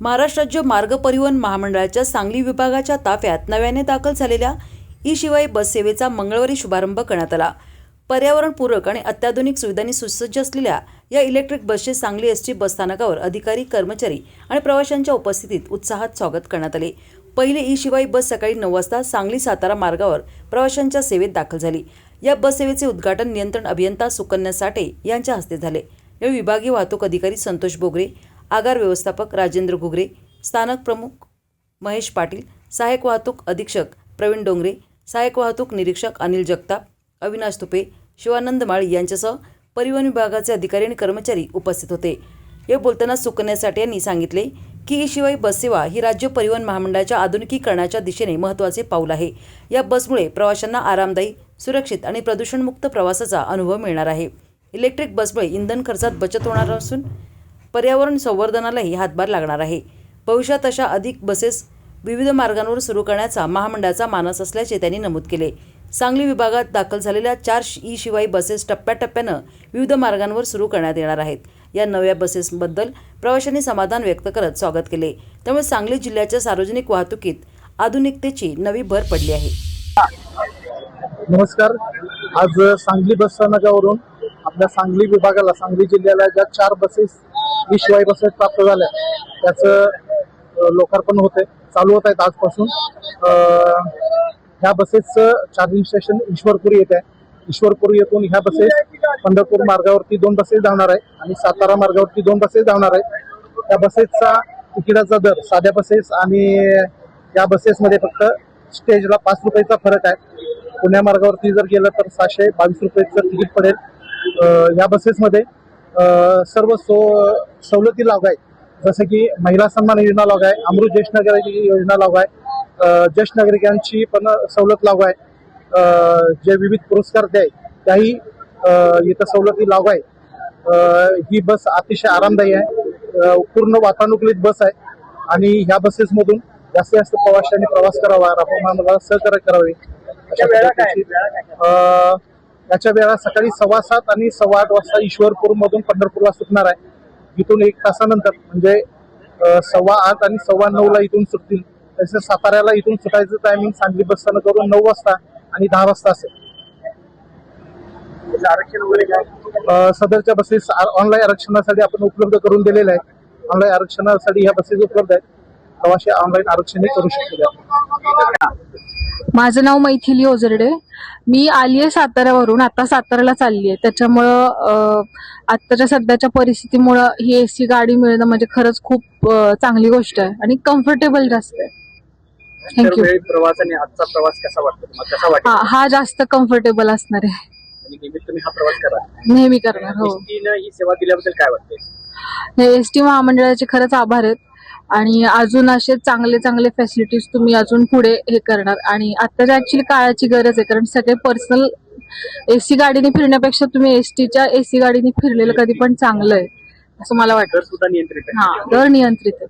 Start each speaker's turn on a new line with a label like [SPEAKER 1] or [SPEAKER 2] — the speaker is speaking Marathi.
[SPEAKER 1] महाराष्ट्र राज्य मार्ग परिवहन महामंडळाच्या सांगली विभागाच्या ताफ्यात नव्याने दाखल झालेल्या ई-शिवाई बस सेवेचा मंगळवारी शुभारंभ करण्यात आला। पर्यावरणपूरक आणि अत्याधुनिक सुविधांनी सुसज्ज असलेल्या या इलेक्ट्रिक बसचे सांगली एसटी बसस्थानकावर अधिकारी, कर्मचारी आणि प्रवाशांच्या उपस्थितीत उत्साहात स्वागत करण्यात आले। पहिले ई-शिवाई बस सकाळी 9 वाजता सांगली-सातारा मार्गावर प्रवाशांच्या सेवेत दाखल झाली। या बस सेवेचे उद्घाटन नियंत्रण अभियंता सुकन्या साठे यांच्या हस्ते झाले। या विभागीय वाहतूक अधिकारी संतोष बोगरे, आगार व्यवस्थापक राजेंद्र घुगरे, स्थानक प्रमुख महेश पाटील, सहाय्यक वाहतूक अधीक्षक प्रवीण डोंगरे, सहाय्यक वाहतूक निरीक्षक अनिल जगताप, अविनाश तुपे, शिवानंद माळी यांच्यासह परिवहन विभागाचे अधिकारी आणि कर्मचारी उपस्थित होते। या बोलताना सुकन्या साठे यांनी सांगितले की ई-शिवाई बस सेवा ही राज्य परिवहन महामंडळाच्या आधुनिकीकरणाच्या दिशेने महत्त्वाचे पाऊल आहे। या बसमुळे प्रवाशांना आरामदायी, सुरक्षित आणि प्रदूषणमुक्त प्रवासाचा अनुभव मिळणार आहे। इलेक्ट्रिक बसमुळे इंधन खर्चात बचत होणार असून पर्यावरण संवर्धनालाही हातभार लागणार आहे। भविष्यात अशा अधिक बसेस विविध मार्गांवर सुरू करण्याचा महामंडळाचा मानस असल्याचे त्यांनी नमूद केले। सांगली विभागात दाखल झालेल्या 4 ई-शिवाई बसेस टप्प्याटप्प्यानं विविध मार्गांवर सुरू करण्यात येणार आहेत। या नव्या बसेसबद्दल प्रवाशांनी समाधान व्यक्त करत स्वागत केले। त्यामुळे सांगली जिल्ह्याच्या सार्वजनिक वाहतुकीत आधुनिकतेची नवी भर पडली आहे।
[SPEAKER 2] नमस्कार। आज सांगली बस स्थानकावरून आपल्या सांगली विभागाला, सांगली जिल्ह्याला ज्या 4 बसेस ई-शिवाई बसेस प्राप्त झाल्या त्याचं लोकार्पण चालू होत आहेत आजपासून। ह्या बसेसचं चार्जिंग स्टेशन ईश्वरपूर येथे आहे। ईश्वरपूर येथून ह्या बसेस पंढरपूर मार्गावरती 2 बसेस धावणार आहेत आणि सातारा मार्गावरती 2 बसेस धावणार आहेत। त्या बसेसचा तिकिटाचा दर साध्या बसेस आणि या बसेसमध्ये फक्त स्टेजला 5 रुपयाचा फरक आहे। पुण्या मार्गावरती जर गेलं तर 722 रुपयाचं तिकीट पडेल। या बसेसमध्ये सर्व सवलती लागू आहेत, जसं की महिला सन्मान योजना लागू आहे, अमृत ज्येष्ठ नागरिक योजना लागू आहे, ज्येष्ठ नागरिकांची पण सवलत लागू आहे। जे विविध पुरस्कार त्याही इथं सवलती लागू आहे। ही बस अतिशय आरामदायी आहे, पूर्ण वातानुकूलित बस आहे आणि ह्या बसेसमधून जास्तीत जास्त प्रवाशांनी प्रवास करावा, मला सहकार्य करावे। याच्या वेळा सकाळी 7:15 आणि 8:15 वाजता ईश्वरपूर मधून पंढरपूरला सुटणार आहे। इथून 1 तासानंतर म्हणजे 8:15 आणि 9:15ला इथून सुटतील। तसेच साताऱ्याला इथून सुटायचं टायमिंग सांगली बस स्थानकावरून 9 वाजता आणि 10 वाजता असेल। आरक्षण वगैरे काय सदरच्या बसेस ऑनलाईन आरक्षणासाठी आपण उपलब्ध करून दिलेले आहे। ऑनलाईन आरक्षणासाठी ह्या बसेस उपलब्ध आहेत, प्रवासी ऑनलाईन आरक्षणही करू शकतात।
[SPEAKER 3] माझं नाव मैथिली ओझरडे। मी आली आहे साताऱ्यावरून, आता साताऱ्याला चालली आहे। त्याच्यामुळं आत्ताच्या सध्याच्या परिस्थितीमुळं ही एसी गाडी मिळणं म्हणजे खरंच खूप चांगली गोष्ट आहे आणि कम्फर्टेबल जास्त आहे। थँक्यू।
[SPEAKER 2] प्रवासाने आजचा प्रवास कसा वाटतो?
[SPEAKER 3] हा जास्त कम्फर्टेबल असणार आहे।
[SPEAKER 2] तुम्ही हा प्रवास करा
[SPEAKER 3] नेहमी करणार। हो,
[SPEAKER 2] ही सेवा दिल्याबद्दल काय वाटते?
[SPEAKER 3] एसटी महामंडळाचे खरंच आभार आहेत आणि अजून असे चांगले चांगले फॅसिलिटीज तुम्ही अजून पुढे हे करणार। आणि आत्ताच्या ऍक्च्युली काळाची गरज आहे, कारण सगळे पर्सनल एसी गाडीने फिरण्यापेक्षा तुम्ही एसटीच्या एसी गाडीने फिरलेलं कधी पण चांगलं आहे असं मला वाटतं।
[SPEAKER 2] दर सुद्धा नियंत्रित आहे।
[SPEAKER 3] दर नियंत्रित आहे।